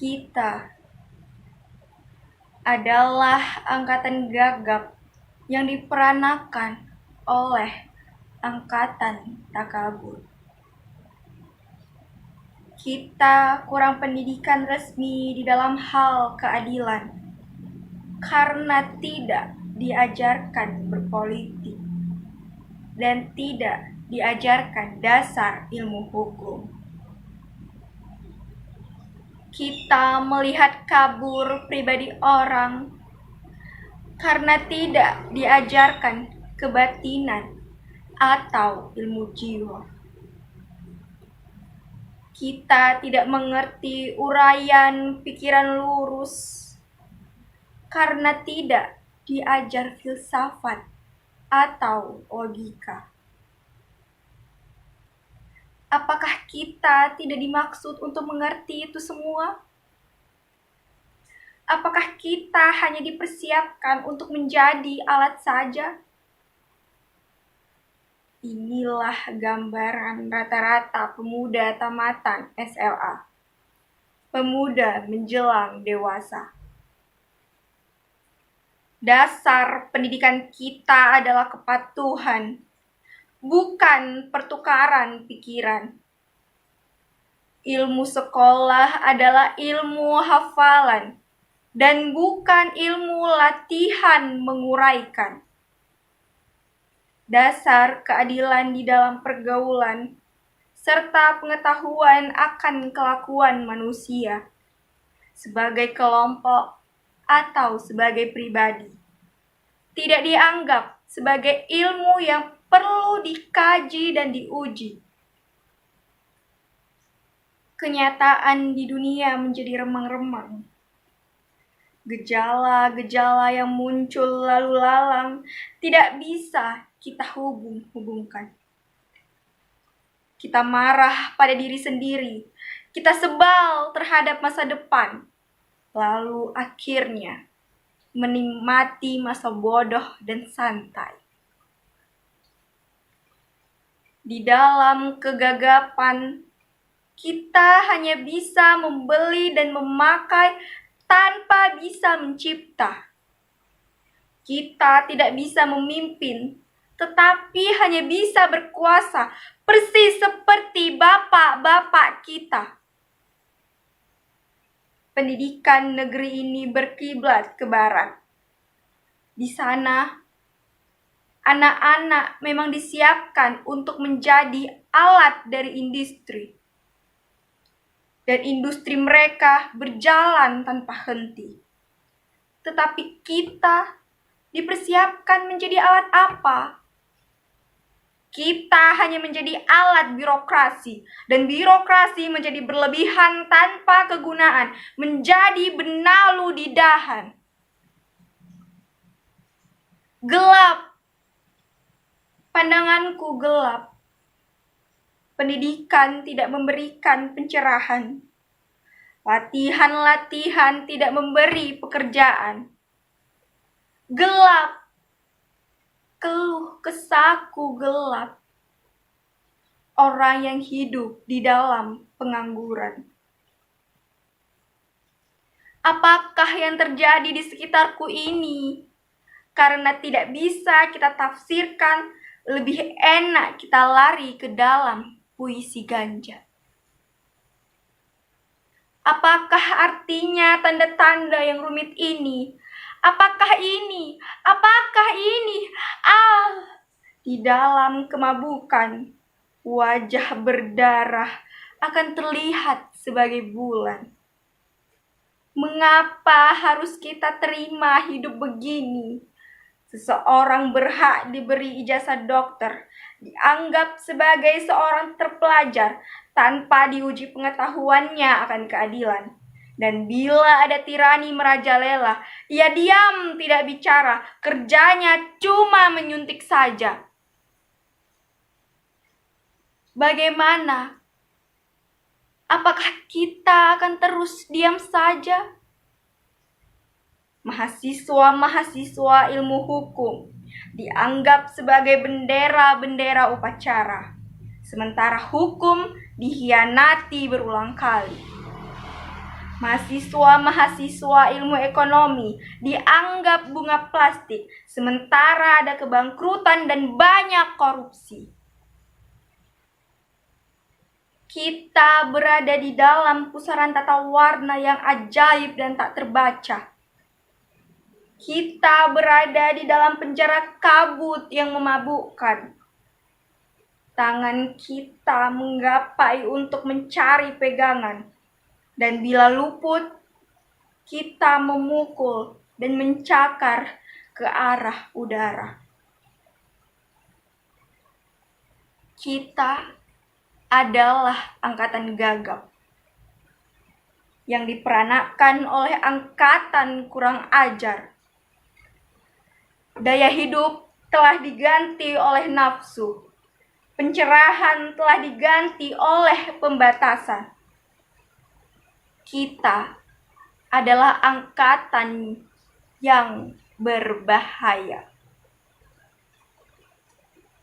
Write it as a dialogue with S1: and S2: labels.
S1: Kita adalah angkatan gagap yang diperanakan oleh angkatan takabur. Kita kurang pendidikan resmi di dalam hal keadilan karena tidak diajarkan berpolitik dan tidak diajarkan dasar ilmu hukum. Kita melihat kabur pribadi orang karena tidak diajarkan kebatinan atau ilmu jiwa. Kita tidak mengerti uraian pikiran lurus karena tidak diajar filsafat atau logika. Apakah kita tidak dimaksud untuk mengerti itu semua? Apakah kita hanya dipersiapkan untuk menjadi alat saja? Inilah gambaran rata-rata pemuda tamatan SLA. Pemuda menjelang dewasa. Dasar pendidikan kita adalah kepatuhan, bukan pertukaran pikiran. Ilmu sekolah adalah ilmu hafalan dan bukan ilmu latihan menguraikan. Dasar keadilan di dalam pergaulan serta pengetahuan akan kelakuan manusia sebagai kelompok atau sebagai pribadi tidak dianggap sebagai ilmu yang perlu dikaji dan diuji. Kenyataan di dunia menjadi remang-remang. Gejala-gejala yang muncul lalu lalang tidak bisa kita hubungkan. Kita marah pada diri sendiri. Kita sebal terhadap masa depan. Lalu akhirnya menikmati masa bodoh dan santai. Di dalam kegagapan, kita hanya bisa membeli dan memakai tanpa bisa mencipta. Kita tidak bisa memimpin, tetapi hanya bisa berkuasa, persis seperti bapak-bapak kita. Pendidikan negeri ini berkiblat ke barat. Di sana, anak-anak memang disiapkan untuk menjadi alat dari industri. Dan industri mereka berjalan tanpa henti. Tetapi kita dipersiapkan menjadi alat apa? Kita hanya menjadi alat birokrasi, dan birokrasi menjadi berlebihan tanpa kegunaan, menjadi benalu di dahan. Gelap. Pandanganku gelap. Pendidikan tidak memberikan pencerahan. Latihan-latihan tidak memberi pekerjaan. Gelap. Keluh kesahku gelap. Orang yang hidup di dalam pengangguran. Apakah yang terjadi di sekitarku ini? Karena tidak bisa kita tafsirkan, lebih enak kita lari ke dalam puisi ganja. Apakah artinya tanda-tanda yang rumit ini? Apakah ini? Apakah ini? Di dalam kemabukan, wajah berdarah akan terlihat sebagai bulan. Mengapa harus kita terima hidup begini? Seseorang berhak diberi ijazah dokter, dianggap sebagai seorang terpelajar tanpa diuji pengetahuannya akan keadilan. Dan bila ada tirani merajalela, ia diam tidak bicara, kerjanya cuma menyuntik saja. Bagaimana? Apakah kita akan terus diam saja? Mahasiswa-mahasiswa ilmu hukum dianggap sebagai bendera-bendera upacara, sementara hukum dihianati berulang kali. Mahasiswa-mahasiswa ilmu ekonomi dianggap bunga plastik, sementara ada kebangkrutan dan banyak korupsi. Kita berada di dalam pusaran tata warna yang ajaib dan tak terbaca. Kita berada di dalam penjara kabut yang memabukkan. Tangan kita menggapai untuk mencari pegangan. Dan bila luput, kita memukul dan mencakar ke arah udara. Kita adalah angkatan gagap yang diperanakkan oleh angkatan kurang ajar. Daya hidup telah diganti oleh nafsu. Pencerahan telah diganti oleh pembatasan. Kita adalah angkatan yang berbahaya.